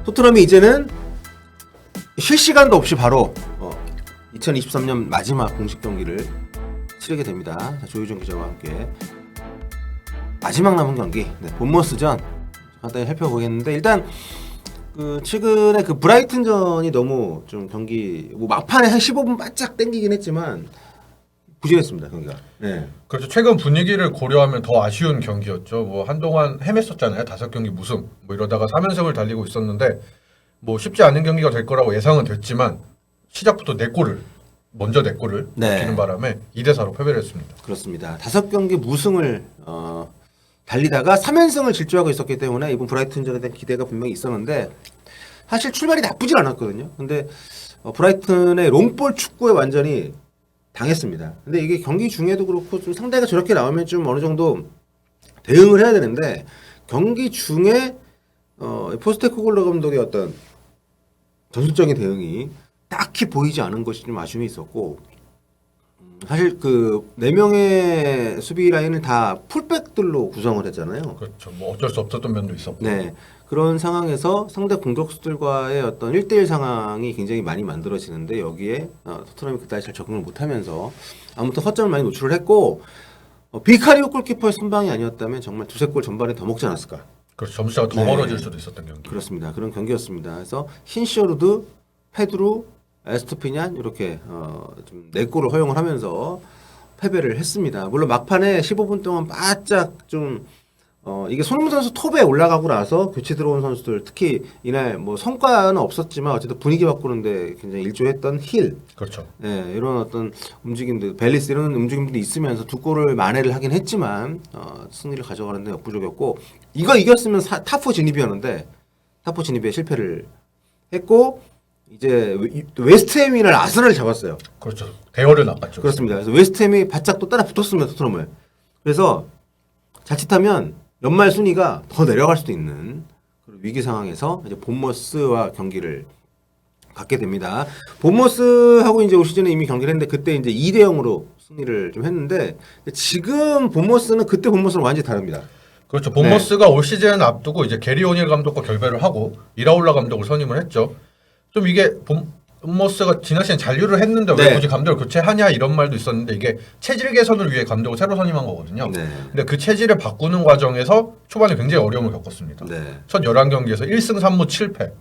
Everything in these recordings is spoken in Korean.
토트넘이 이제는 실시간도 없이 바로 2023년 마지막 공식 경기를 치르게 됩니다. 자, 조유정 기자와 함께 마지막 남은 경기 본머스전 간단히 살펴보겠는데, 일단 그 최근에 그 브라이튼전이 너무 좀 경기 뭐 막판에 한 15분 바짝 땡기긴 했지만 부진했습니다, 경기가. 네. 그렇죠. 최근 분위기를 고려하면 더 아쉬운 경기였죠. 뭐 한동안 헤맸었잖아요. 5경기 무승. 뭐 이러다가 3연승을 달리고 있었는데 뭐 쉽지 않은 경기가 될 거라고 예상은 됐지만 시작부터 먼저 내 골을 넣히는 바람에 2대4로 패배를 했습니다. 그렇습니다. 5경기 무승을 달리다가 3연승을 질주하고 있었기 때문에 이번 브라이튼전에 대한 기대가 분명히 있었는데 사실 출발이 나쁘진 않았거든요. 근데 브라이튼의 롱볼 축구에 완전히 당했습니다. 근데 이게 경기 중에도 그렇고 좀 상대가 저렇게 나오면 좀 어느 정도 대응을 해야 되는데 경기 중에 포스테코글로 감독의 어떤 전술적인 대응이 딱히 보이지 않은 것이 좀 아쉬움이 있었고, 사실 그 4명의 수비 라인을 다 풀백들로 구성을 했잖아요. 그렇죠. 뭐 어쩔 수 없었던 면도 있었고. 네. 그런 상황에서 상대 공격수들과의 어떤 1대1 상황이 굉장히 많이 만들어지는데 여기에 토트넘이 그다지 잘 적응을 못하면서 아무튼 허점을 많이 노출을 했고, 비카리오 골키퍼의 선방이 아니었다면 정말 두세 골 전반에 더 먹지 않았을까. 그렇죠. 점수차가 더 벌어질 수도 있었던 경기. 그렇습니다. 그런 경기였습니다. 그래서 힌시어루드, 페드루, 에스토피냔 이렇게 좀 4골을 허용을 하면서 패배를 했습니다. 물론 막판에 15분 동안 바짝 좀 이게 손흥민 선수 톱에 올라가고 나서 교체 들어온 선수들, 특히 이날 뭐 성과는 없었지만 어쨌든 분위기 바꾸는데 굉장히 일조했던 힐, 그렇죠. 네, 이런 어떤 움직임들, 벨리스 이런 움직임들이 있으면서 2골을 만회를 하긴 했지만 승리를 가져가는데 역부족이었고, 이거 이겼으면 탑4 진입이었는데 탑4 진입에 실패를 했고 이제 웨스트햄이랑 아스널을 잡았어요. 그렇죠. 대열을 낚았죠. 그렇습니다. 그래서 웨스트햄이 바짝 또 따라 붙었습니다, 토트넘을. 그래서 자칫하면 연말 순위가 더 내려갈 수도 있는 그런 위기 상황에서 이제 본머스와 경기를 갖게 됩니다. 본머스하고 이제 올 시즌에 이미 경기를 했는데 그때 이제 2대 0으로 승리를 좀 했는데 지금 본머스는 그때 본머스랑 완전히 다릅니다. 그렇죠. 본머스가 올 시즌 앞두고 이제 게리 오닐 감독과 결별을 하고 이라올라 감독을 선임을 했죠. 좀 이게 본머스가 지난 시즌 잔류를 했는데 왜 굳이 감독을 교체하냐 이런 말도 있었는데 이게 체질 개선을 위해 감독을 새로 선임한 거거든요. 근데 그 체질을 바꾸는 과정에서 초반에 굉장히 어려움을 겪었습니다. 첫 11경기에서 1승 3무 7패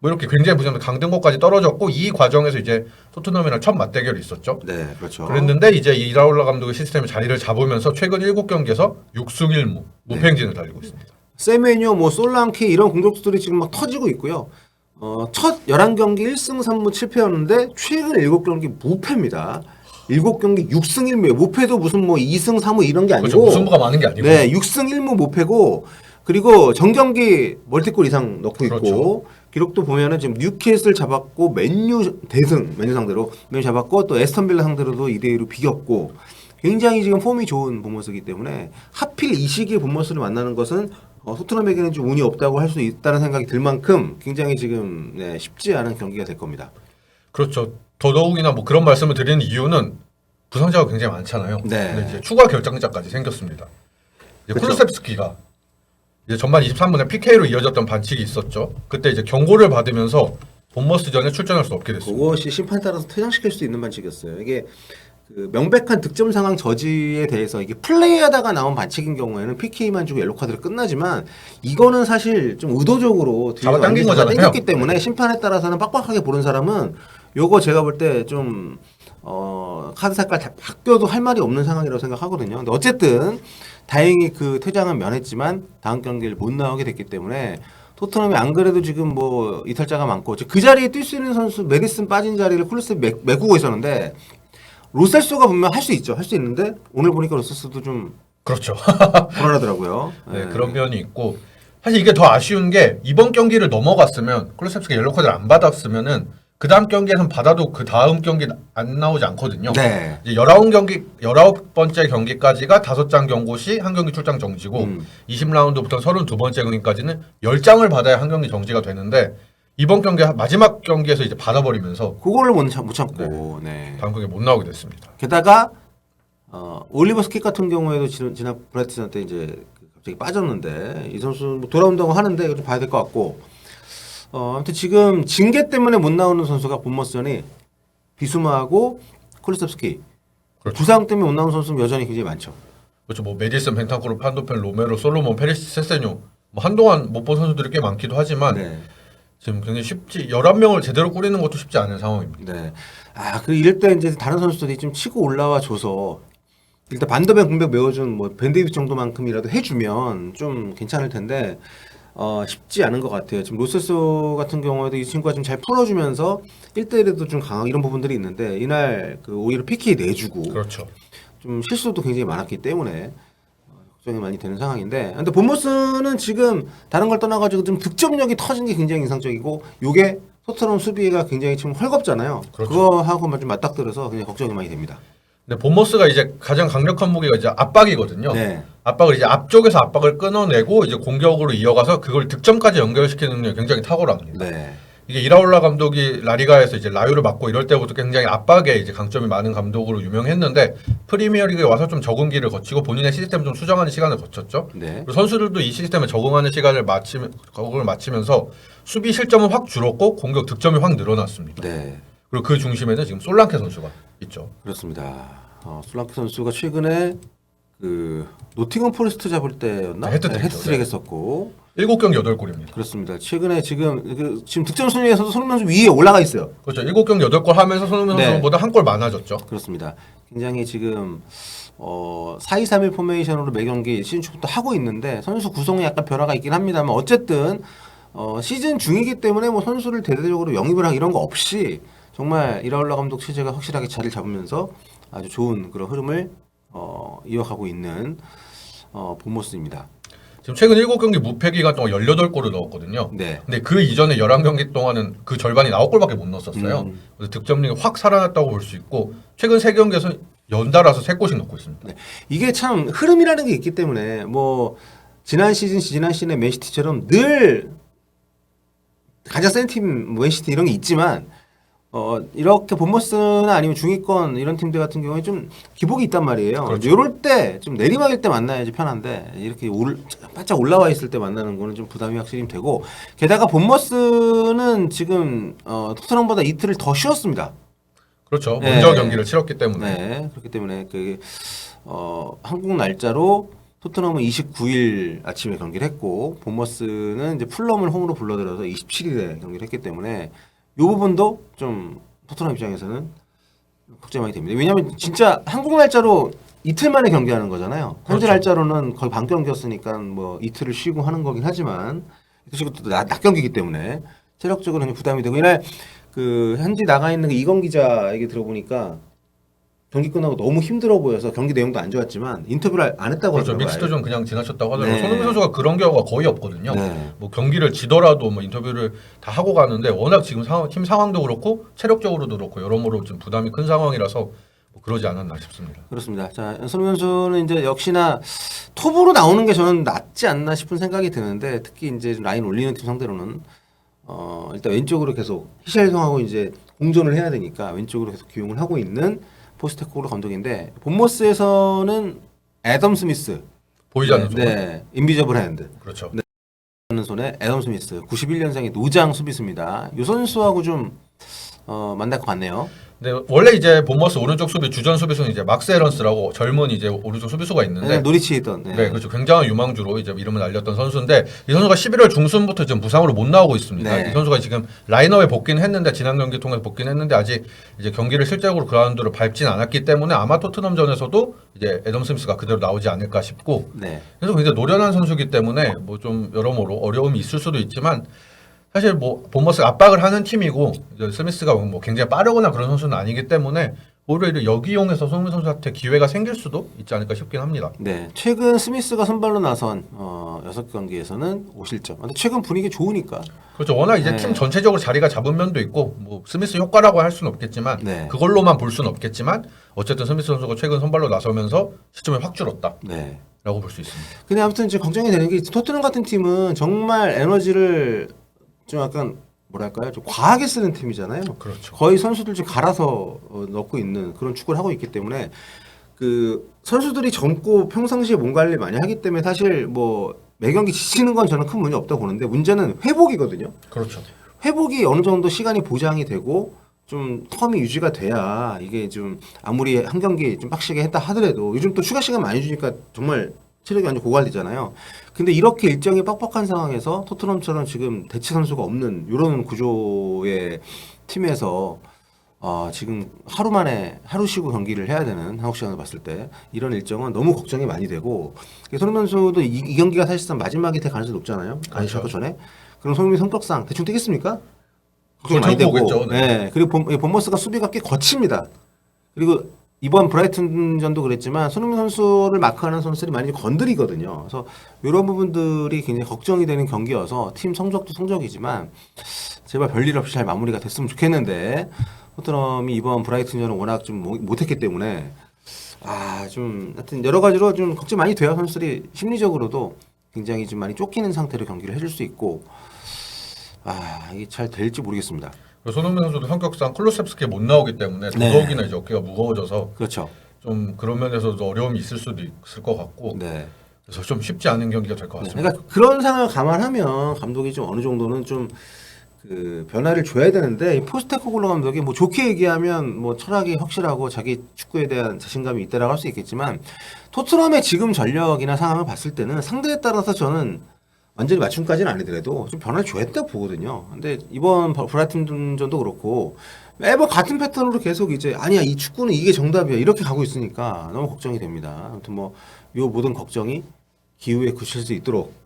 뭐 이렇게 굉장히 부진한 강등권까지 떨어졌고, 이 과정에서 이제 토트넘이랑 첫 맞대결이 있었죠. 네, 그렇죠. 그랬는데 이제 이라올라 감독의 시스템이 자리를 잡으면서 최근 7경기에서 6승 1무 무패행진을 달리고 있습니다. 세메뇨, 뭐 솔랑키 이런 공격수들이 지금 막 터지고 있고요. 첫 11경기 1승 3무 7패였는데 최근 7경기 무패입니다. 7경기 6승 1무예요. 무패도 무슨 뭐 2승 3무 이런 게 아니고, 그렇죠. 무승부가 많은 게 아니고. 네, 6승 1무 무패고, 그리고 정경기 멀티골 이상 넣고 있고, 그렇죠. 기록도 보면은 지금 뉴캐슬 잡았고, 맨유 대승, 맨유 상대로 맨유 잡았고, 또 에스턴 빌라 상대로도 2대2로 비겼고, 굉장히 지금 폼이 좋은 본머스이기 때문에 하필 이 시기에 본머스를 만나는 것은 토트넘에게는 좀 운이 없다고 할 수 있다는 생각이 들 만큼 굉장히 지금 쉽지 않은 경기가 될 겁니다. 그렇죠. 더더욱이나 뭐 그런 말씀을 드리는 이유는 부상자가 굉장히 많잖아요. 근데 이제 추가 결장자까지 생겼습니다. 이제 그렇죠. 쿨루셉스키가 이제 전반 23분에 PK로 이어졌던 반칙이 있었죠. 그때 이제 경고를 받으면서 본머스전에 출전할 수 없게 됐습니다. 그것이 심판에 따라서 퇴장시킬 수 있는 반칙이었어요. 이게 그 명백한 득점 상황 저지에 대해서 이게 플레이하다가 나온 반칙인 경우에는 PK만 주고 옐로 카드로 끝나지만, 이거는 사실 좀 의도적으로 잡아당긴 거잖아요. 당겼기 때문에 심판에 따라서는 빡빡하게 보는 사람은 요거 제가 볼 때 좀 카드 색깔 다 바뀌어도 할 말이 없는 상황이라고 생각하거든요. 근데 어쨌든 다행히 그 퇴장은 면했지만 다음 경기를 못 나오게 됐기 때문에 토트넘이 안 그래도 지금 뭐 이탈자가 많고 그 자리에 뛸 수 있는 선수 메디슨 빠진 자리를 쿨루스 메꾸고 있었는데, 로셀소가 분명 할 수 있죠. 할 수 있는데 오늘 보니까 로셀소도 좀 그렇죠. 불안하더라고요. 네, 그런 면이 있고, 사실 이게 더 아쉬운 게 이번 경기를 넘어갔으면 쿨루셉스키가 옐로 카드를 안 받았으면은 그 다음 경기에선 받아도 그 다음 경기 안 나오지 않거든요. 네. 이제 19번째 경기까지가 5장 경고 시 한 경기 출장 정지고 20라운드부터 32번째 경기까지는 10장을 받아야 한 경기 정지가 되는데, 이번 경기 마지막 경기에서 이제 받아버리면서 그거를 못 참고 다음 경기에 못 나오게 됐습니다. 게다가 올리버 스킥 같은 경우에도 지난 브라이튼전 때 이제 갑자기 빠졌는데 이 선수 뭐 돌아온다고 하는데 이거 좀 봐야 될 것 같고, 아무튼 지금 징계 때문에 못 나오는 선수가 본머스전이 비수마하고 콜리셉스키. 그렇죠. 부상 때문에 못 나오는 선수는 여전히 굉장히 많죠. 그렇죠. 뭐 메디슨, 벤탄쿠르, 판도펜, 로메로, 솔로몬, 페리시, 세세뇨 뭐 한동안 못 본 선수들이 꽤 많기도 하지만 네. 지금 굉장히 쉽지 11명을 제대로 꾸리는 것도 쉽지 않은 상황입니다. 네. 그 이럴 때 이제 다른 선수들이 좀 치고 올라와 줘서 일단 반더벤 공백 메워준 뭐 밴데이비 정도만큼이라도 해주면 좀 괜찮을 텐데 쉽지 않은 것 같아요. 지금 로세소 같은 경우에도 이 친구가 좀 잘 풀어주면서 1대1에도 좀 강하고 이런 부분들이 있는데 이날 그 오히려 PK 내주고 그렇죠. 좀 실수도 굉장히 많았기 때문에 걱정이 많이 되는 상황인데 근데 본머스는 지금 다른 걸 떠나가지고 좀 득점력이 터진 게 굉장히 인상적이고 요게 토트넘 수비가 굉장히 지금 헐겁잖아요. 그렇죠. 그거하고 좀 맞닥뜨려서 굉장히 걱정이 많이 됩니다. 근데 본머스가 이제 가장 강력한 무기가 이제 압박이거든요. 네. 압박을 이제 앞쪽에서 압박을 끊어내고 이제 공격으로 이어가서 그걸 득점까지 연결시키는 능력이 굉장히 탁월합니다. 네. 이게 이라올라 감독이 라리가에서 이제 라유를 맡고 이럴 때부터 굉장히 압박에 이제 강점이 많은 감독으로 유명했는데 프리미어리그에 와서 좀 적응기를 거치고 본인의 시스템을 좀 수정하는 시간을 거쳤죠. 네. 그리고 선수들도 이 시스템에 적응하는 시간을 적응을 마치면서 수비 실점은 확 줄었고 공격 득점이 확 늘어났습니다. 네. 그리고 그 중심에는 지금 솔랑케 선수가 있죠. 그렇습니다. 솔랑케 선수가 최근에 그 노팅엄 포레스트 잡을 때였나? 네, 해트트릭이죠. 해트트릭 했었고 7경기 8골입니다. 그렇습니다. 최근에 지금 득점 순위에서도 손흥민 선수 위에 올라가 있어요. 그렇죠. 7경기 8골 하면서 손흥민 네. 선수보다 한 골 많아졌죠. 그렇습니다. 굉장히 지금 4-2-3-1 포메이션으로 매 경기 시즌 초부터 하고 있는데 선수 구성에 약간 변화가 있긴 합니다만 어쨌든 시즌 중이기 때문에 뭐 선수를 대대적으로 영입을 하고 이런 거 없이 정말 이라올라 감독 체제가 확실하게 자리를 잡으면서 아주 좋은 그런 흐름을 이어가고 있는 본모스입니다. 지금 최근 7경기 무패 기간 동안 18골을 넣었거든요. 네. 근데 그 이전에 11경기 동안은 그 절반이 9골밖에 못 넣었었어요. 그래서 득점력이 확 살아났다고 볼 수 있고 최근 3경기에서 연달아서 3골씩 넣고 있습니다. 네. 이게 참 흐름이라는 게 있기 때문에 뭐 지난 시즌의 맨시티처럼 늘 가장 센 팀 맨시티 이런 게 있지만 이렇게 본머스나 아니면 중위권 이런 팀들 같은 경우에 좀 기복이 있단 말이에요. 그렇죠. 이럴 때 좀 내리막일 때 만나야지 편한데 이렇게 바짝 올라와 있을 때 만나는 거는 좀 부담이 확실히 되고 게다가 본머스는 지금 토트넘보다 이틀을 더 쉬었습니다. 그렇죠. 네. 먼저 경기를 치렀기 때문에. 네, 그렇기 때문에 한국 날짜로 토트넘은 29일 아침에 경기를 했고 본머스는 이제 풀럼을 홈으로 불러들여서 27일에 경기를 했기 때문에 이 부분도 좀 토트넘 입장에서는 걱정이 많이 됩니다. 왜냐하면 진짜 한국 날짜로 이틀 만에 경기하는 거잖아요. 현지 그렇죠. 날짜로는 거의 반 경기였으니까 뭐 이틀을 쉬고 하는 거긴 하지만 그리고 또 낮 경기이기 때문에 체력적으로 굉장히 부담이 되고 이날 그 현지 나가 있는 이건 기자 얘기 들어보니까 경기 끝나고 너무 힘들어 보여서 경기 내용도 안 좋았지만 인터뷰를 안 했다고 그렇죠. 하더라고요. 믹스도 그냥 지나쳤다고 하더라고요. 네. 손흥민 선수가 그런 경우가 거의 없거든요. 네. 뭐 경기를 지더라도 뭐 인터뷰를 다 하고 가는데 워낙 지금 팀 상황도 그렇고 체력적으로도 그렇고 여러모로 좀 부담이 큰 상황이라서 뭐 그러지 않았나 싶습니다. 그렇습니다. 자, 손흥민 선수는 이제 역시나 톱으로 나오는 게 저는 낫지 않나 싶은 생각이 드는데 특히 이제 라인 올리는 팀 상대로는 일단 왼쪽으로 계속 히샬송하고 이제 공존을 해야 되니까 왼쪽으로 계속 기용을 하고 있는 포스테코글루 감독인데 본머스에서는 애덤 스미스 보이지 않는 쪽은. 네, 인비저블 핸드 그렇죠. 하는 손에 애덤 스미스 91년생의 노장 수비수입니다. 이 선수하고 좀 만날 것 같네요. 네, 원래 이제 본머스 오른쪽 수비 주전 수비수는 이제 막스 에런스라고 젊은 이제 오른쪽 수비수가 있는데 네, 노리치에 있던 네, 그렇죠. 굉장한 유망주로 이제 이름을 알렸던 선수인데 이 선수가 11월 중순부터 지금 부상으로 못 나오고 있습니다. 네. 이 선수가 지금 라인업에 복귀는 했는데 지난 경기 통해서 복귀는 했는데 아직 이제 경기를 실제적으로 그라운드를 밟진 않았기 때문에 아마 토트넘전에서도 이제 애덤 스미스가 그대로 나오지 않을까 싶고 네. 그래서 굉장히 노련한 선수이기 때문에 뭐 좀 여러모로 어려움이 있을 수도 있지만 사실 뭐 본머스 압박을 하는 팀이고 이제 스미스가 뭐 굉장히 빠르거나 그런 선수는 아니기 때문에 오히려 여기 이용해서 손흥민 선수한테 기회가 생길 수도 있지 않을까 싶긴 합니다. 네, 최근 스미스가 선발로 나선 6경기에서는 5실점. 근데 최근 분위기 좋으니까. 그렇죠. 워낙 이제 네. 팀 전체적으로 자리가 잡은 면도 있고 뭐 스미스 효과라고 할 수는 없겠지만 네. 그걸로만 볼 수는 없겠지만 어쨌든 스미스 선수가 최근 선발로 나서면서 시점이 확 줄었다라고 네. 볼 수 있습니다. 근데 아무튼 이제 걱정이 되는 게 토트넘 같은 팀은 정말 에너지를 좀 약간 뭐랄까요, 좀 과하게 쓰는 팀이잖아요. 그렇죠. 거의 선수들 좀 갈아서 넣고 있는 그런 축구를 하고 있기 때문에 그 선수들이 젊고 평상시에 몸 관리 많이 하기 때문에 사실 뭐 매 경기 지치는 건 저는 큰 문제 없다고 보는데 문제는 회복이거든요. 그렇죠. 회복이 어느 정도 시간이 보장이 되고 좀 텀이 유지가 돼야 이게 좀 아무리 한 경기 좀 빡시게 했다 하더라도 요즘 또 추가 시간 많이 주니까 정말 체력이 완전 고갈되잖아요. 근데 이렇게 일정이 빡빡한 상황에서 토트넘처럼 지금 대체 선수가 없는 이런 구조의 팀에서 지금 하루 만에 하루 쉬고 경기를 해야 되는 한국 시간을 봤을 때 이런 일정은 너무 걱정이 많이 되고 손흥민 선수도 이 경기가 사실상 마지막이 될 가능성이 높잖아요. 안시하고 전에. 그럼 손흥민 성격상 대충 뛰겠습니까? 걱정이 많이 되고. 보겠죠, 네. 그리고 본머스가 수비가 꽤 거칩니다. 그리고 이번 브라이튼전도 그랬지만 손흥민 선수를 마크하는 선수들이 많이 건드리거든요. 그래서 이런 부분들이 굉장히 걱정이 되는 경기여서 팀 성적도 성적이지만 제발 별일 없이 잘 마무리가 됐으면 좋겠는데 토트넘이 이번 브라이튼전은 워낙 좀 못했기 때문에 좀 하여튼 여러 가지로 좀 걱정 많이 돼요. 선수들이 심리적으로도 굉장히 좀 많이 쫓기는 상태로 경기를 해줄 수 있고 이게 잘 될지 모르겠습니다. 손흥민 선수도 성격상 클루셉스키에 못 나오기 때문에 더더욱이나 이제 어깨가 무거워져서 그렇죠. 좀 그런 면에서도 어려움이 있을 수도 있을 것 같고 네. 그래서 좀 쉽지 않은 경기가 될 것 같습니다. 그러니까 그런 상황을 감안하면 감독이 좀 어느 정도는 좀 그 변화를 줘야 되는데 이 포스테코글로 감독이 뭐 좋게 얘기하면 뭐 철학이 확실하고 자기 축구에 대한 자신감이 있다라고 할 수 있겠지만 토트넘의 지금 전력이나 상황을 봤을 때는 상대에 따라서 저는 완전히 맞춤까지는 아니더라도 좀 변화를 줘야 된다고 보거든요. 근데 이번 브라이튼전도 그렇고 매번 같은 패턴으로 계속 이제 아니야 이 축구는 이게 정답이야 이렇게 가고 있으니까 너무 걱정이 됩니다. 아무튼 뭐 이 모든 걱정이 기후에 그칠 수 있도록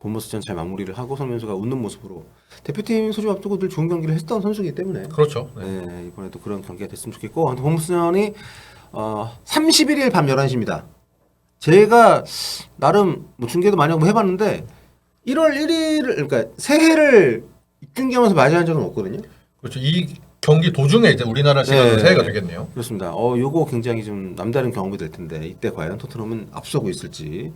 본머스전 잘 마무리를 하고 손흥민 선수가 웃는 모습으로 대표팀 소집 앞두고 늘 좋은 경기를 했던 선수이기 때문에 그렇죠. 네, 이번에도 그런 경기가 됐으면 좋겠고 아무튼 본머스전이 31일 밤 11시입니다. 제가 나름 뭐 중계도 많이 하고 해봤는데 1월 1일을 그러니까 새해를 입중계하면서 맞이한 적은 없거든요. 그렇죠. 이 경기 도중에 이제 우리나라 시간으로 새해가 되겠네요. 그렇습니다. 요거 굉장히 좀 남다른 경험이 될 텐데 이때 과연 토트넘은 앞서고 있을지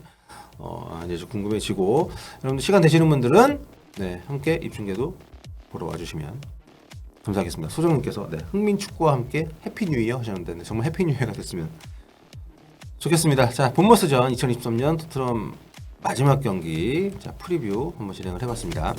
이제 좀 궁금해지고 여러분들 시간 되시는 분들은 네, 함께 입중계도 보러 와주시면 감사하겠습니다. 소정님께서 흥민 축구와 함께 해피 뉴 이어 하셨는데 정말 해피 뉴 이어가 됐으면 좋겠습니다. 자, 본머스전 2023년 토트넘 마지막 경기 프리뷰 한번 진행을 해봤습니다.